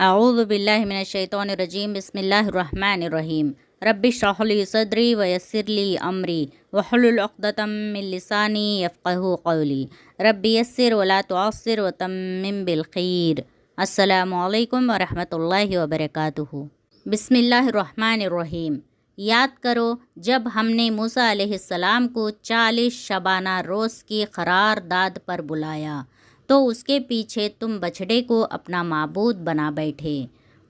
اعوذ باللہ من الشیطان الرجیم بسم اللہ الرحمن الرحیم رب اشرح لی صدری ویسر لی امری واحلل عقدۃ من لسانی یفقہوا قولی رب یسر ولا تعسر وتمم بالخیر۔ السلام علیکم ورحمۃ اللہ وبرکاتہ۔ بسم اللہ الرحمن الرحیم۔ یاد کرو جب ہم نے موسیٰ علیہ السلام کو 40 شبانہ روز کی قرارداد پر بلایا تو اس کے پیچھے تم بچھڑے کو اپنا معبود بنا بیٹھے۔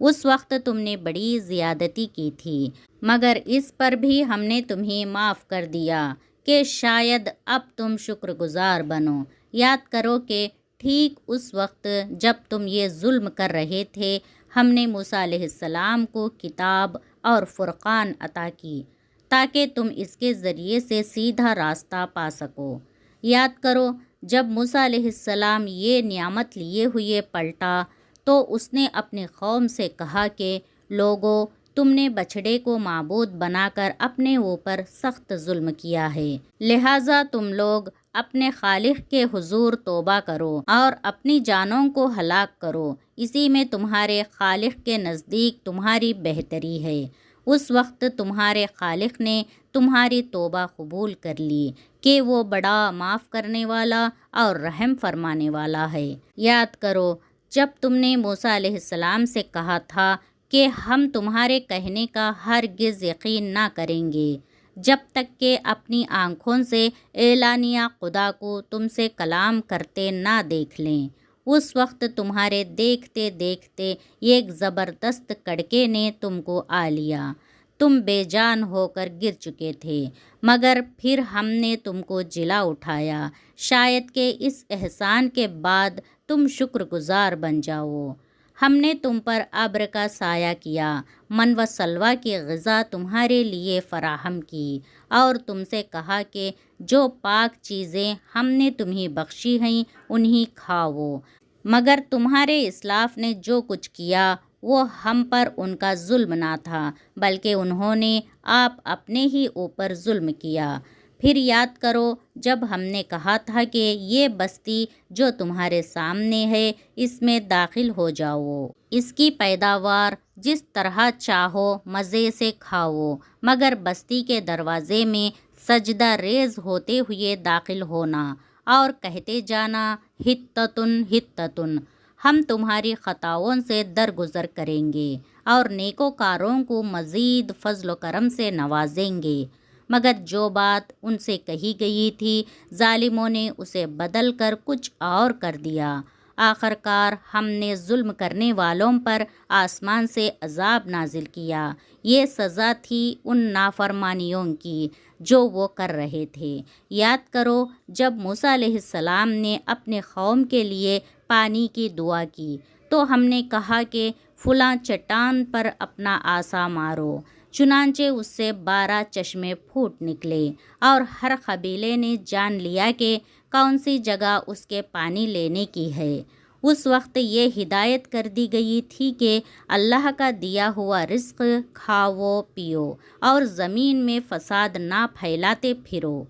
اس وقت تم نے بڑی زیادتی کی تھی، مگر اس پر بھی ہم نے تمہیں معاف کر دیا کہ شاید اب تم شکر گزار بنو۔ یاد کرو کہ ٹھیک اس وقت جب تم یہ ظلم کر رہے تھے ہم نے موسیٰ علیہ السلام کو کتاب اور فرقان عطا کی تاکہ تم اس کے ذریعے سے سیدھا راستہ پا سکو۔ یاد کرو جب موسیٰ علیہ السلام یہ نعمت لیے ہوئے پلٹا تو اس نے اپنی قوم سے کہا کہ لوگو، تم نے بچھڑے کو معبود بنا کر اپنے اوپر سخت ظلم کیا ہے، لہٰذا تم لوگ اپنے خالق کے حضور توبہ کرو اور اپنی جانوں کو ہلاک کرو، اسی میں تمہارے خالق کے نزدیک تمہاری بہتری ہے۔ اس وقت تمہارے خالق نے تمہاری توبہ قبول کر لی کہ وہ بڑا معاف کرنے والا اور رحم فرمانے والا ہے۔ یاد کرو جب تم نے موسیٰ علیہ السلام سے کہا تھا کہ ہم تمہارے کہنے کا ہرگز یقین نہ کریں گے جب تک کہ اپنی آنکھوں سے اعلانیہ خدا کو تم سے کلام کرتے نہ دیکھ لیں۔ اس وقت تمہارے دیکھتے دیکھتے ایک زبردست کڑکے نے تم کو آ لیا، تم بے جان ہو کر گر چکے تھے، مگر پھر ہم نے تم کو جلا اٹھایا، شاید کہ اس احسان کے بعد تم شکر گزار بن جاؤ۔ ہم نے تم پر ابر کا سایہ کیا، من و سلویٰ کی غذا تمہارے لیے فراہم کی، اور تم سے کہا کہ جو پاک چیزیں ہم نے تمہیں بخشی ہیں انہیں کھاؤ، مگر تمہارے اسلاف نے جو کچھ کیا وہ ہم پر ان کا ظلم نہ تھا، بلکہ انہوں نے آپ اپنے ہی اوپر ظلم کیا۔ پھر یاد کرو جب ہم نے کہا تھا کہ یہ بستی جو تمہارے سامنے ہے اس میں داخل ہو جاؤ، اس کی پیداوار جس طرح چاہو مزے سے کھاؤ، مگر بستی کے دروازے میں سجدہ ریز ہوتے ہوئے داخل ہونا اور کہتے جانا حتتن حتتن، ہم تمہاری خطاؤں سے درگزر کریں گے اور نیکوکاروں کو مزید فضل و کرم سے نوازیں گے۔ مگر جو بات ان سے کہی گئی تھی ظالموں نے اسے بدل کر کچھ اور کر دیا۔ آخر کار ہم نے ظلم کرنے والوں پر آسمان سے عذاب نازل کیا، یہ سزا تھی ان نافرمانیوں کی جو وہ کر رہے تھے۔ یاد کرو جب موسیٰ علیہ السلام نے اپنے قوم کے لیے پانی کی دعا کی تو ہم نے کہا کہ فلاں چٹان پر اپنا عصا مارو، چنانچہ اس سے 12 چشمے پھوٹ نکلے اور ہر قبیلے نے جان لیا کہ کون سی جگہ اس کے پانی لینے کی ہے۔ اس وقت یہ ہدایت کر دی گئی تھی کہ اللہ کا دیا ہوا رزق کھاؤ پیو اور زمین میں فساد نہ پھیلاتے پھرو۔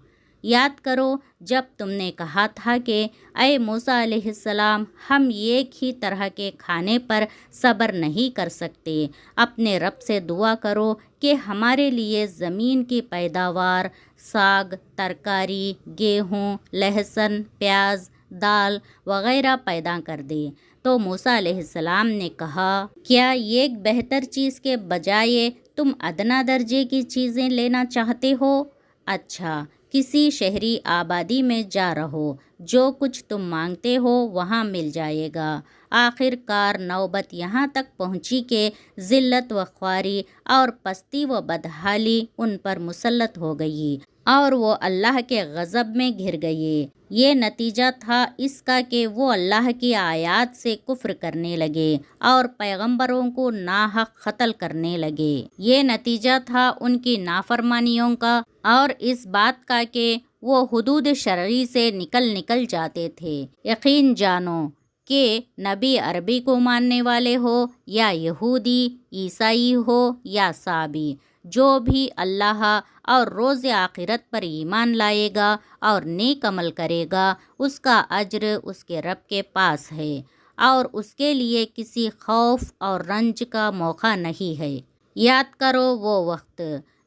یاد کرو جب تم نے کہا تھا کہ اے موسیٰ علیہ السلام، ہم ایک ہی طرح کے کھانے پر صبر نہیں کر سکتے، اپنے رب سے دعا کرو کہ ہمارے لیے زمین کی پیداوار، ساگ، ترکاری، گیہوں، لہسن، پیاز، دال وغیرہ پیدا کر دے۔ تو موسیٰ علیہ السلام نے کہا، کیا ایک بہتر چیز کے بجائے تم ادنیٰ درجے کی چیزیں لینا چاہتے ہو؟ اچھا، کسی شہری آبادی میں جا رہو، جو کچھ تم مانگتے ہو وہاں مل جائے گا۔ آخر کار نوبت یہاں تک پہنچی کہ ذلت و خواری اور پستی و بدحالی ان پر مسلط ہو گئی اور وہ اللہ کے غضب میں گھر گئے۔ یہ نتیجہ تھا اس کا کہ وہ اللہ کی آیات سے کفر کرنے لگے اور پیغمبروں کو ناحق قتل کرنے لگے۔ یہ نتیجہ تھا ان کی نافرمانیوں کا اور اس بات کا کہ وہ حدود شرعی سے نکل جاتے تھے۔ یقین جانو کہ نبی عربی کو ماننے والے ہو یا یہودی، عیسائی ہو یا صابی، جو بھی اللہ اور روز آخرت پر ایمان لائے گا اور نیک عمل کرے گا اس کا اجر اس کے رب کے پاس ہے۔ اور اس کے لیے کسی خوف اور رنج کا موقع نہیں ہے۔ یاد کرو وہ وقت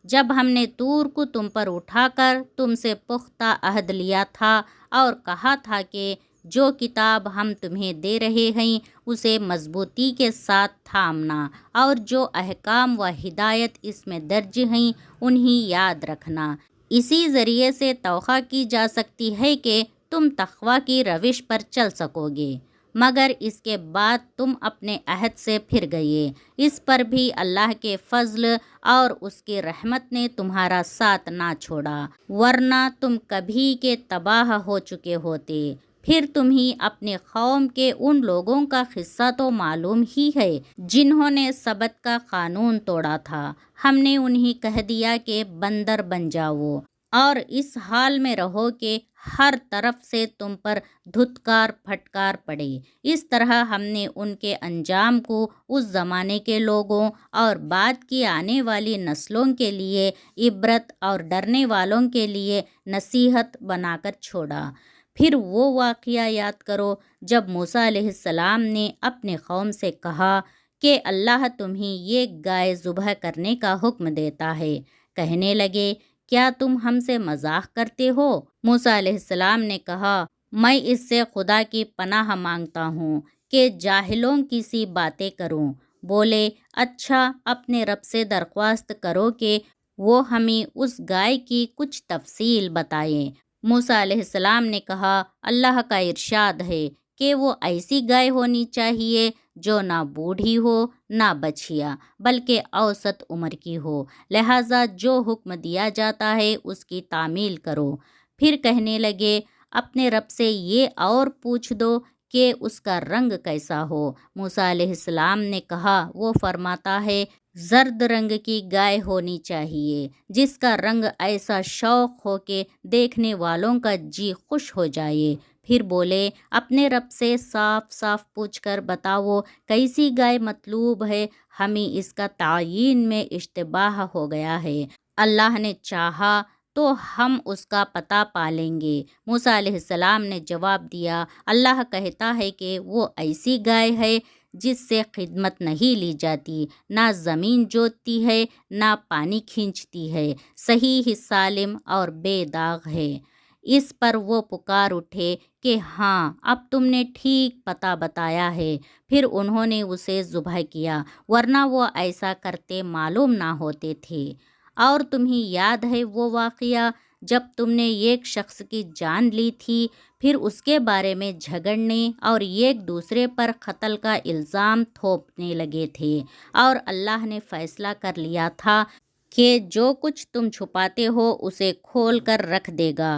جب ہم نے طور کو تم پر اٹھا کر تم سے پختہ عہد لیا تھا اور کہا تھا کہ جو کتاب ہم تمہیں دے رہے ہیں اسے مضبوطی کے ساتھ تھامنا، اور جو احکام و ہدایت اس میں درج ہیں انہیں یاد رکھنا۔ اسی ذریعے سے توقع کی جا سکتی ہے کہ تم تقوی کی روش پر چل سکو گے، مگر اس کے بعد تم اپنے عہد سے پھر گئے۔ اس پر بھی اللہ کے فضل اور اس کی رحمت نے تمہارا ساتھ نہ چھوڑا، ورنہ تم کبھی کے تباہ ہو چکے ہوتے۔ پھر تمہیں اپنے قوم کے ان لوگوں کا قصہ تو معلوم ہی ہے جنہوں نے سبت کا قانون توڑا تھا۔ ہم نے انہیں کہہ دیا کہ بندر بن جاؤ اور اس حال میں رہو کہ ہر طرف سے تم پر دھتکار پھٹکار پڑے۔ اس طرح ہم نے ان کے انجام کو اس زمانے کے لوگوں اور بعد کی آنے والی نسلوں کے لیے عبرت اور ڈرنے والوں کے لیے نصیحت بنا کر چھوڑا۔ پھر وہ واقعہ یاد کرو جب موسیٰ علیہ السلام نے اپنے قوم سے کہا کہ اللہ تمہیں یہ گائے ذبح کرنے کا حکم دیتا ہے۔ کہنے لگے کیا تم ہم سے مذاق کرتے ہو؟ موسیٰ علیہ السلام نے کہا میں اس سے خدا کی پناہ مانگتا ہوں کہ جاہلوں کی سی باتیں کروں۔ بولے اچھا اپنے رب سے درخواست کرو کہ وہ ہمیں اس گائے کی کچھ تفصیل بتائیں۔ موسیٰ علیہ السلام نے کہا اللہ کا ارشاد ہے کہ وہ ایسی گائے ہونی چاہیے جو نہ بوڑھی ہو نہ بچھیا بلکہ اوسط عمر کی ہو، لہٰذا جو حکم دیا جاتا ہے اس کی تعمیل کرو۔ پھر کہنے لگے اپنے رب سے یہ اور پوچھ دو کہ اس کا رنگ کیسا ہو۔ موسیٰ علیہ السلام نے کہا وہ فرماتا ہے زرد رنگ کی گائے ہونی چاہیے جس کا رنگ ایسا شوق ہو کہ دیکھنے والوں کا جی خوش ہو جائے۔ پھر بولے اپنے رب سے صاف صاف پوچھ کر بتاؤ کیسی گائے مطلوب ہے، ہمیں اس کا تعین میں اشتباہ ہو گیا ہے، اللہ نے چاہا تو ہم اس کا پتہ پالیں گے۔ موسیٰ علیہ السلام نے جواب دیا اللہ کہتا ہے کہ وہ ایسی گائے ہے جس سے خدمت نہیں لی جاتی، نہ زمین جوتتی ہے نہ پانی کھینچتی ہے، صحیح سالم اور بے داغ ہے۔ اس پر وہ پکار اٹھے کہ ہاں اب تم نے ٹھیک پتہ بتایا ہے۔ پھر انہوں نے اسے ذبح کیا، ورنہ وہ ایسا کرتے معلوم نہ ہوتے تھے۔ اور تمہیں یاد ہے وہ واقعہ جب تم نے ایک شخص کی جان لی تھی، پھر اس کے بارے میں جھگڑنے اور ایک دوسرے پر قتل کا الزام تھوپنے لگے تھے، اور اللہ نے فیصلہ کر لیا تھا کہ جو کچھ تم چھپاتے ہو اسے کھول کر رکھ دے گا۔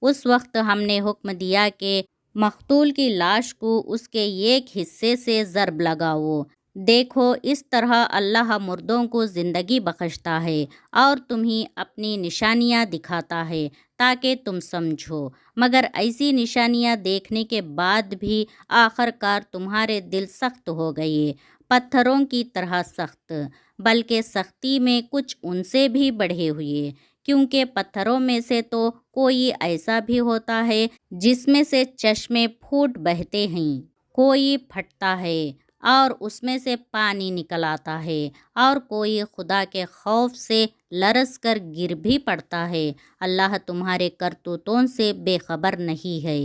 اس وقت ہم نے حکم دیا کہ مقتول کی لاش کو اس کے ایک حصے سے ضرب لگاؤ۔ دیکھو اس طرح اللہ مردوں کو زندگی بخشتا ہے اور تمہیں اپنی نشانیاں دکھاتا ہے تاکہ تم سمجھو، مگر ایسی نشانیاں دیکھنے کے بعد بھی آخر کار تمہارے دل سخت ہو گئے، پتھروں کی طرح سخت، بلکہ سختی میں کچھ ان سے بھی بڑھے ہوئے، کیونکہ پتھروں میں سے تو کوئی ایسا بھی ہوتا ہے جس میں سے چشمے پھوٹ بہتے ہیں، کوئی پھٹتا ہے اور اس میں سے پانی نکل آتا ہے، اور کوئی خدا کے خوف سے لرز کر گر بھی پڑتا ہے۔ اللہ تمہارے کرتوتوں سے بے خبر نہیں ہے۔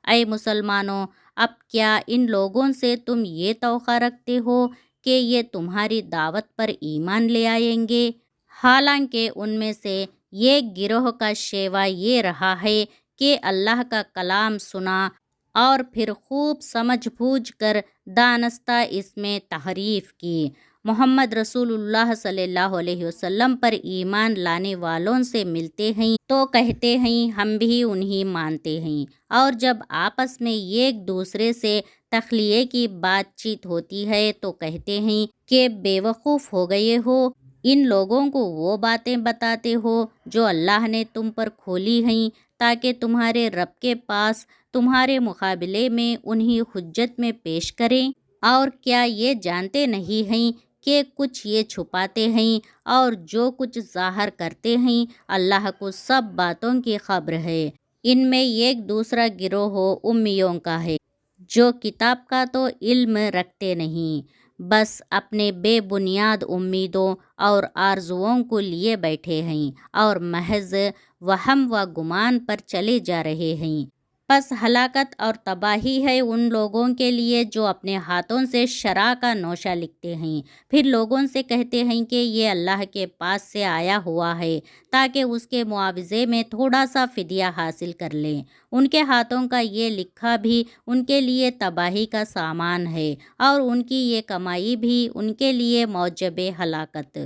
اے مسلمانوں، اب کیا ان لوگوں سے تم یہ توقع رکھتے ہو کہ یہ تمہاری دعوت پر ایمان لے آئیں گے، حالانکہ ان میں سے ایک گروہ کا شیوا یہ رہا ہے کہ اللہ کا کلام سنا اور پھر خوب سمجھ بوجھ کر دانستہ اس میں تحریف کی۔ محمد رسول اللہ صلی اللہ علیہ وسلم پر ایمان لانے والوں سے ملتے ہیں تو کہتے ہیں ہم بھی انہیں مانتے ہیں، اور جب آپس میں ایک دوسرے سے تخلیے کی بات چیت ہوتی ہے تو کہتے ہیں کہ بے وقوف ہو گئے ہو، ان لوگوں کو وہ باتیں بتاتے ہو جو اللہ نے تم پر کھولی ہیں تاکہ تمہارے رب کے پاس تمہارے مقابلے میں انہیں حجت میں پیش کریں، اور کیا یہ جانتے نہیں ہیں کہ کچھ یہ چھپاتے ہیں اور جو کچھ ظاہر کرتے ہیں اللہ کو سب باتوں کی خبر ہے۔ ان میں ایک دوسرا گروہ امیوں کا ہے جو کتاب کا تو علم رکھتے نہیں، بس اپنے بے بنیاد امیدوں اور آرزوؤں کو لیے بیٹھے ہیں اور محض وہم و گمان پر چلے جا رہے ہیں۔ پس ہلاکت اور تباہی ہے ان لوگوں کے لیے جو اپنے ہاتھوں سے شرع کا نوشہ لکھتے ہیں، پھر لوگوں سے کہتے ہیں کہ یہ اللہ کے پاس سے آیا ہوا ہے تاکہ اس کے معاوضے میں تھوڑا سا فدیہ حاصل کر لیں۔ ان کے ہاتھوں کا یہ لکھا بھی ان کے لیے تباہی کا سامان ہے اور ان کی یہ کمائی بھی ان کے لیے موجب ہلاکت۔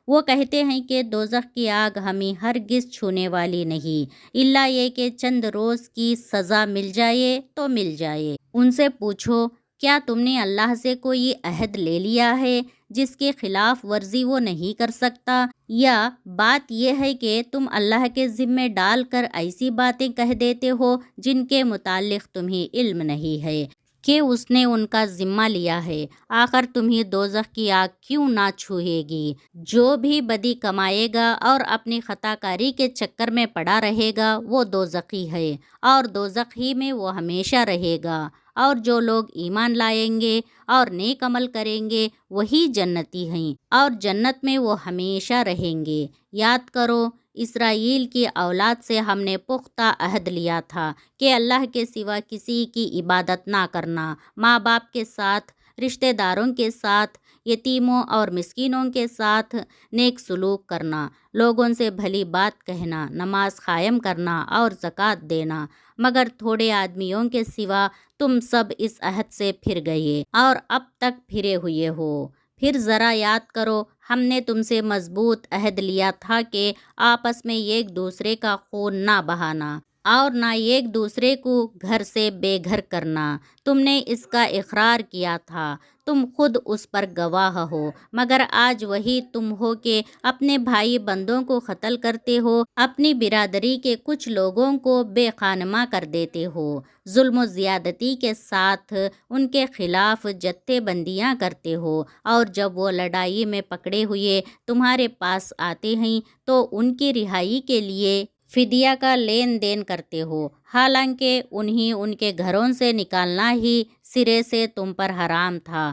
وہ کہتے ہیں کہ دوزخ کی آگ ہمیں ہرگز چھونے والی نہیں، الا یہ کہ چند روز کی سزا مل جائے تو مل جائے۔ ان سے پوچھو، کیا تم نے اللہ سے کوئی عہد لے لیا ہے جس کی خلاف ورزی وہ نہیں کر سکتا، یا بات یہ ہے کہ تم اللہ کے ذمے ڈال کر ایسی باتیں کہہ دیتے ہو جن کے متعلق تمہیں علم نہیں ہے کہ اس نے ان کا ذمہ لیا ہے؟ آخر تمہیں دوزخ کی آگ کیوں نہ چھوئے گی؟ جو بھی بدی کمائے گا اور اپنی خطا کاری کے چکر میں پڑا رہے گا وہ دوزخی ہے اور دوزخ ہی میں وہ ہمیشہ رہے گا، اور جو لوگ ایمان لائیں گے اور نیک عمل کریں گے وہی جنتی ہیں اور جنت میں وہ ہمیشہ رہیں گے۔ یاد کرو، اسرائیل کی اولاد سے ہم نے پختہ عہد لیا تھا کہ اللہ کے سوا کسی کی عبادت نہ کرنا، ماں باپ کے ساتھ، رشتہ داروں کے ساتھ، یتیموں اور مسکینوں کے ساتھ نیک سلوک کرنا، لوگوں سے بھلی بات کہنا، نماز قائم کرنا اور زکوٰۃ دینا، مگر تھوڑے آدمیوں کے سوا تم سب اس عہد سے پھر گئے اور اب تک پھرے ہوئے ہو۔ پھر ذرا یاد کرو، ہم نے تم سے مضبوط عہد لیا تھا کہ آپس میں ایک دوسرے کا خون نہ بہانا اور نہ ایک دوسرے کو گھر سے بے گھر کرنا۔ تم نے اس کا اقرار کیا تھا، تم خود اس پر گواہ ہو، مگر آج وہی تم ہو کہ اپنے بھائی بندوں کو قتل کرتے ہو، اپنی برادری کے کچھ لوگوں کو بے خانمہ کر دیتے ہو، ظلم و زیادتی کے ساتھ ان کے خلاف جتھے بندیاں کرتے ہو، اور جب وہ لڑائی میں پکڑے ہوئے تمہارے پاس آتے ہیں تو ان کی رہائی کے لیے فدیہ کا لین دین کرتے ہو، حالانکہ انہیں ان کے گھروں سے نکالنا ہی سرے سے تم پر حرام تھا۔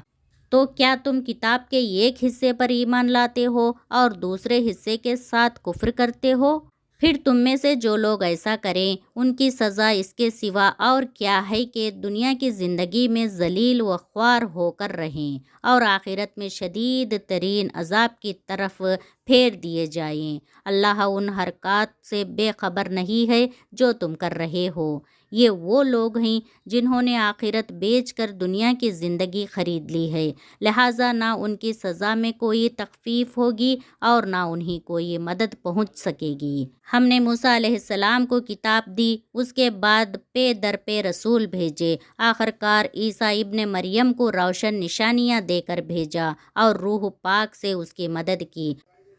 تو کیا تم کتاب کے ایک حصے پر ایمان لاتے ہو اور دوسرے حصے کے ساتھ کفر کرتے ہو؟ پھر تم میں سے جو لوگ ایسا کریں ان کی سزا اس کے سوا اور کیا ہے کہ دنیا کی زندگی میں ذلیل و خوار ہو کر رہیں اور آخرت میں شدید ترین عذاب کی طرف پھیر دیے جائیں۔ اللہ ان حرکات سے بے خبر نہیں ہے جو تم کر رہے ہو۔ یہ وہ لوگ ہیں جنہوں نے آخرت بیچ کر دنیا کی زندگی خرید لی ہے، لہٰذا نہ ان کی سزا میں کوئی تخفیف ہوگی اور نہ انہیں کوئی مدد پہنچ سکے گی۔ ہم نے موسیٰ علیہ السلام کو کتاب دی، اس کے بعد پے در پے رسول بھیجے، آخرکار عیسیٰ ابن مریم کو روشن نشانیاں دے کر بھیجا اور روح پاک سے اس کی مدد کی۔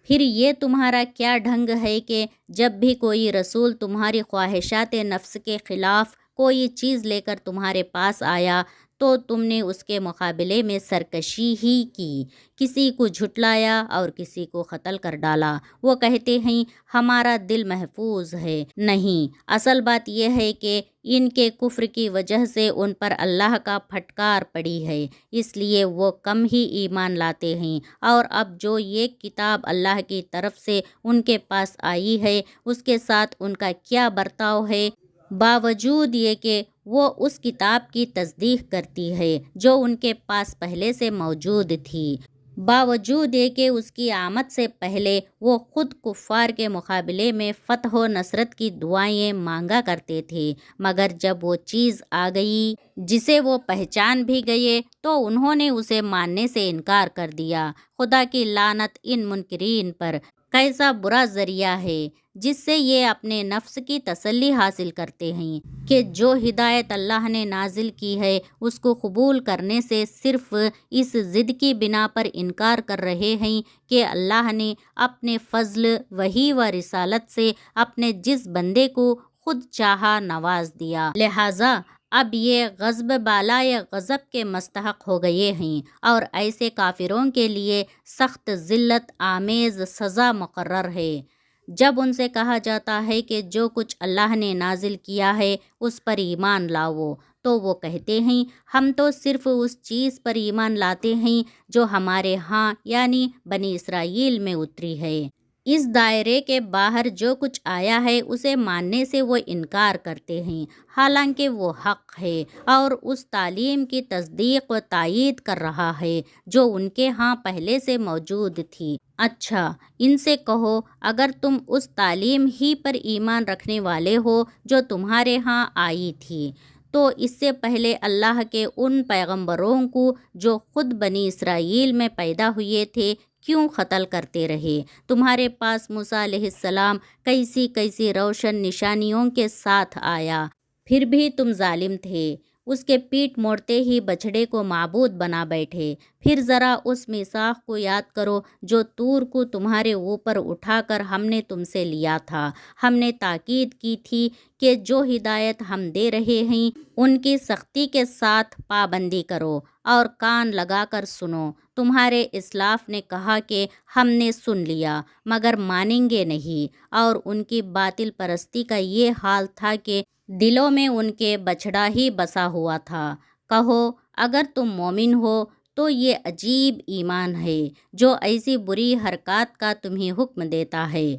پھر یہ تمہارا کیا ڈھنگ ہے کہ جب بھی کوئی رسول تمہاری خواہشات نفس کے خلاف کوئی چیز لے کر تمہارے پاس آیا تو تم نے اس کے مقابلے میں سرکشی ہی کی، کسی کو جھٹلایا اور کسی کو قتل کر ڈالا۔ وہ کہتے ہیں ہمارا دل محفوظ ہے، نہیں، اصل بات یہ ہے کہ ان کے کفر کی وجہ سے ان پر اللہ کا پھٹکار پڑی ہے، اس لیے وہ کم ہی ایمان لاتے ہیں، اور اب جو ایک کتاب اللہ کی طرف سے ان کے پاس آئی ہے اس کے ساتھ ان کا کیا برتاؤ ہے، باوجود یہ کہ وہ اس کتاب کی تصدیق کرتی ہے جو ان کے پاس پہلے سے موجود تھی، باوجود یہ کہ اس کی آمد سے پہلے وہ خود کفار کے مقابلے میں فتح و نصرت کی دعائیں مانگا کرتے تھے، مگر جب وہ چیز آ گئی جسے وہ پہچان بھی گئے تو انہوں نے اسے ماننے سے انکار کر دیا۔ خدا کی لعنت ان منکرین پر، کیسا برا ذریعہ ہے جس سے یہ اپنے نفس کی تسلی حاصل کرتے ہیں کہ جو ہدایت اللہ نے نازل کی ہے اس کو قبول کرنے سے صرف اس ضد کی بنا پر انکار کر رہے ہیں کہ اللہ نے اپنے فضل، وحی و رسالت سے اپنے جس بندے کو خود چاہا نواز دیا، لہٰذا اب یہ غضب بالائے غضب کے مستحق ہو گئے ہیں، اور ایسے کافروں کے لیے سخت ذلت آمیز سزا مقرر ہے۔ جب ان سے کہا جاتا ہے کہ جو کچھ اللہ نے نازل کیا ہے اس پر ایمان لاؤ، تو وہ کہتے ہیں ہم تو صرف اس چیز پر ایمان لاتے ہیں جو ہمارے ہاں یعنی بنی اسرائیل میں اتری ہے۔ اس دائرے کے باہر جو کچھ آیا ہے اسے ماننے سے وہ انکار کرتے ہیں، حالانکہ وہ حق ہے اور اس تعلیم کی تصدیق و تائید کر رہا ہے جو ان کے ہاں پہلے سے موجود تھی۔ اچھا، ان سے کہو اگر تم اس تعلیم ہی پر ایمان رکھنے والے ہو جو تمہارے ہاں آئی تھی تو اس سے پہلے اللہ کے ان پیغمبروں کو جو خود بنی اسرائیل میں پیدا ہوئے تھے کیوں قتل کرتے رہے؟ تمہارے پاس موسیٰ علیہ السلام کیسی کیسی روشن نشانیوں کے ساتھ آیا، پھر بھی تم ظالم تھے۔ اس کے پیٹ موڑتے ہی بچھڑے کو معبود بنا بیٹھے۔ پھر ذرا اس میثاق کو یاد کرو جو طور کو تمہارے اوپر اٹھا کر ہم نے تم سے لیا تھا۔ ہم نے تاکید کی تھی کہ جو ہدایت ہم دے رہے ہیں ان کی سختی کے ساتھ پابندی کرو اور کان لگا کر سنو۔ تمہارے اسلاف نے کہا کہ ہم نے سن لیا مگر مانیں گے نہیں، اور ان کی باطل پرستی کا یہ حال تھا کہ دلوں میں ان کے بچھڑا ہی بسا ہوا تھا۔ کہو اگر تم مومن ہو تو یہ عجیب ایمان ہے جو ایسی بری حرکات کا تمہیں حکم دیتا ہے۔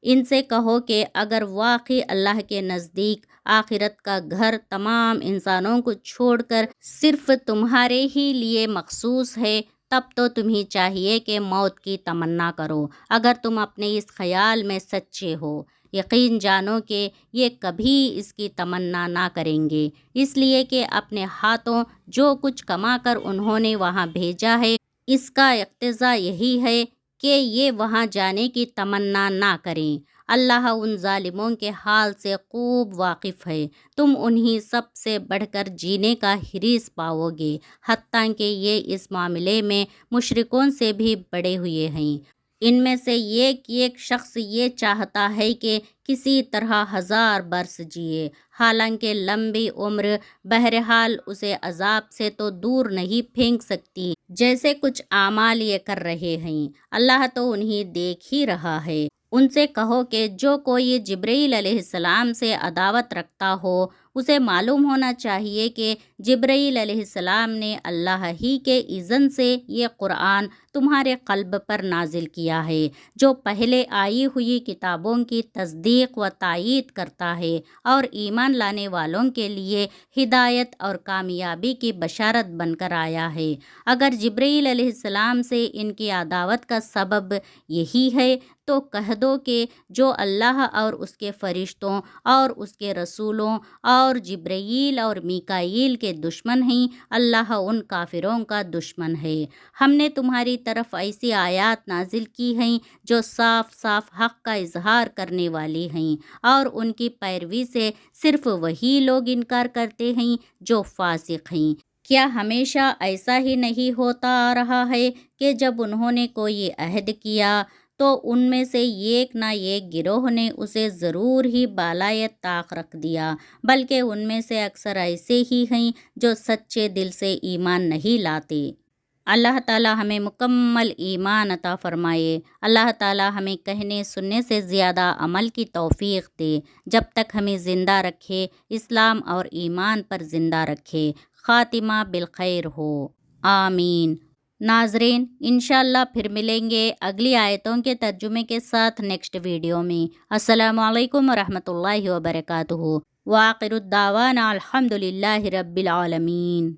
ان سے کہو کہ اگر واقعی اللہ کے نزدیک آخرت کا گھر تمام انسانوں کو چھوڑ کر صرف تمہارے ہی لیے مخصوص ہے تب تو تمہیں چاہیے کہ موت کی تمنا کرو اگر تم اپنے اس خیال میں سچے ہو۔ یقین جانو کہ یہ کبھی اس کی تمنا نہ کریں گے، اس لیے کہ اپنے ہاتھوں جو کچھ کما کر انہوں نے وہاں بھیجا ہے اس کا اقتضا یہی ہے کہ یہ وہاں جانے کی تمنا نہ کریں۔ اللہ ان ظالموں کے حال سے خوب واقف ہے، تم انہی سب سے بڑھ کر جینے کا حریص پاؤ گے، حتیٰ کہ یہ اس معاملے میں مشرکوں سے بھی بڑے ہوئے ہیں۔ ان میں سے ایک شخص یہ چاہتا ہے کہ کسی طرح 1000 برس جیے، حالانکہ لمبی عمر بہرحال اسے عذاب سے تو دور نہیں پھینک سکتی جیسے کچھ اعمال یہ کر رہے ہیں۔ اللہ تو انہیں دیکھ ہی رہا ہے۔ ان سے کہو کہ جو کوئی جبرائیل علیہ السلام سے عداوت رکھتا ہو اسے معلوم ہونا چاہیے کہ جبرائیل علیہ السلام نے اللہ ہی کے اذن سے یہ قرآن تمہارے قلب پر نازل کیا ہے جو پہلے آئی ہوئی کتابوں کی تصدیق و تائید کرتا ہے اور ایمان لانے والوں کے لیے ہدایت اور کامیابی کی بشارت بن کر آیا ہے۔ اگر جبرائیل علیہ السلام سے ان کی عداوت کا سبب یہی ہے تو کہہ دو کہ جو اللہ اور اس کے فرشتوں اور اس کے رسولوں اور جبرائیل اور میکائیل کے دشمن ہیں، اللہ ان کافروں کا دشمن ہے۔ ہم نے تمہاری طرف ایسی آیات نازل کی ہیں جو صاف صاف حق کا اظہار کرنے والی ہیں، اور ان کی پیروی سے صرف وہی لوگ انکار کرتے ہیں جو فاسق ہیں۔ کیا ہمیشہ ایسا ہی نہیں ہوتا آ رہا ہے کہ جب انہوں نے کوئی عہد کیا تو ان میں سے ایک نہ ایک گروہ نے اسے ضرور ہی بالائے طاق رکھ دیا، بلکہ ان میں سے اکثر ایسے ہی ہیں جو سچے دل سے ایمان نہیں لاتے۔ اللہ تعالی ہمیں مکمل ایمان عطا فرمائے۔ اللہ تعالی ہمیں کہنے سننے سے زیادہ عمل کی توفیق دے۔ جب تک ہمیں زندہ رکھے اسلام اور ایمان پر زندہ رکھے، خاتمہ بالخیر ہو، آمین۔ ناظرین، انشاءاللہ پھر ملیں گے اگلی آیتوں کے ترجمے کے ساتھ نیکسٹ ویڈیو میں۔ السلام علیکم ورحمۃ اللہ وبرکاتہ۔ وآخر الدعوانا الحمد للہ رب العالمین۔